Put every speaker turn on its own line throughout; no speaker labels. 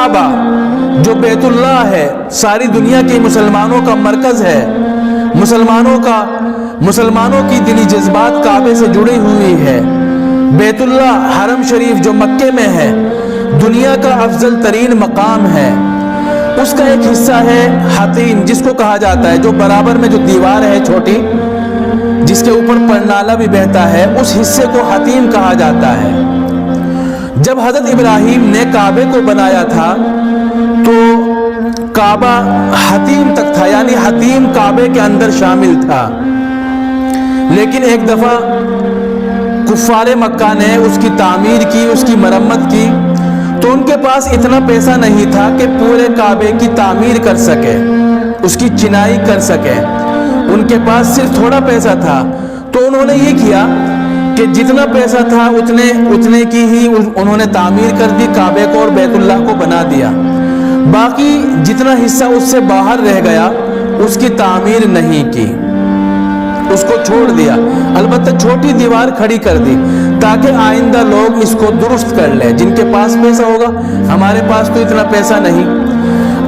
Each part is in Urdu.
کعبہ جو بیت اللہ ہے، ساری دنیا کے مسلمانوں کا مرکز ہے، مسلمانوں کی دلی جذبات کعبے سے جڑی ہوئی ہے۔ بیت اللہ حرم شریف جو مکے میں ہے، دنیا کا افضل ترین مقام ہے۔ اس کا ایک حصہ ہے حتیم، جس کو کہا جاتا ہے، جو برابر میں جو دیوار ہے چھوٹی، جس کے اوپر پرنالا بھی بہتا ہے، اس حصے کو حتیم کہا جاتا ہے۔ جب حضرت ابراہیم نے کعبے کو بنایا تھا تو کعبہ حتیم تک تھا، یعنی حتیم کعبے کے اندر شامل تھا۔ لیکن ایک دفعہ کفار مکہ نے اس کی تعمیر کی، اس کی مرمت کی، تو ان کے پاس اتنا پیسہ نہیں تھا کہ پورے کعبے کی تعمیر کر سکے، اس کی چنائی کر سکے۔ ان کے پاس صرف تھوڑا پیسہ تھا، تو انہوں نے یہ کیا کہ جتنا پیسہ تھا اتنے کی ہی انہوں نے تعمیر کر دی کعبے کو اور بیت اللہ کو بنا دیا۔ باقی جتنا حصہ اس سے باہر رہ گیا اس کی تعمیر نہیں کی، اس کو چھوڑ دیا۔ البتہ چھوٹی دیوار کھڑی کر دی تاکہ آئندہ لوگ اس کو درست کر لیں، جن کے پاس پیسہ ہوگا۔ ہمارے پاس تو اتنا پیسہ نہیں۔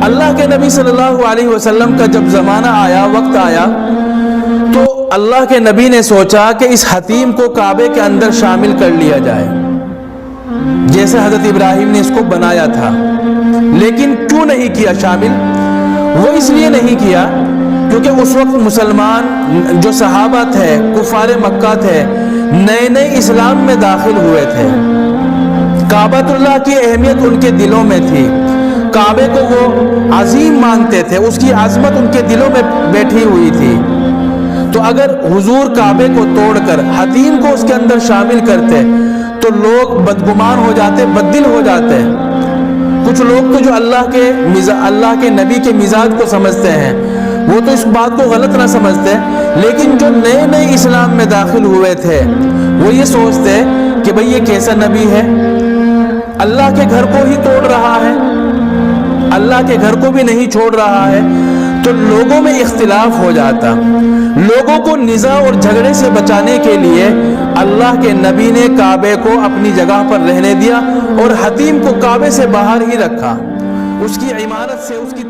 اللہ کے نبی صلی اللہ علیہ وسلم کا جب زمانہ آیا، وقت آیا، تو اللہ کے نبی نے سوچا کہ اس حتیم کو کعبے کے اندر شامل کر لیا جائے، جیسے حضرت ابراہیم نے اس کو بنایا تھا۔ لیکن کیوں نہیں کیا شامل؟ وہ اس لیے نہیں کیا کیونکہ اس وقت مسلمان جو صحابہ تھے، کفار مکہ تھے، نئے نئے اسلام میں داخل ہوئے تھے۔ کعبۃ اللہ کی اہمیت ان کے دلوں میں تھی، کعبے کو وہ عظیم مانتے تھے، اس کی عظمت ان کے دلوں میں بیٹھی ہوئی تھی۔ تو اگر حضور کعبے کو توڑ کر حتیم کو اس کے اندر شامل کرتے تو لوگ بدگمان ہو جاتے، بددل ہو جاتے۔ کچھ لوگ تو جو اللہ کے نبی کے مزاج کو سمجھتے ہیں، وہ تو اس بات کو غلط نہ سمجھتے، لیکن جو نئے نئے اسلام میں داخل ہوئے تھے وہ یہ سوچتے کہ بھئی یہ کیسا نبی ہے، اللہ کے گھر کو ہی توڑ رہا ہے، اللہ کے گھر کو بھی نہیں چھوڑ رہا ہے۔ تو لوگوں میں اختلاف ہو جاتا۔ لوگوں کو نزاع اور جھگڑے سے بچانے کے لیے اللہ کے نبی نے کعبے کو اپنی جگہ پر رہنے دیا اور حتیم کو کعبے سے باہر ہی رکھا، اس کی عمارت سے، اس کی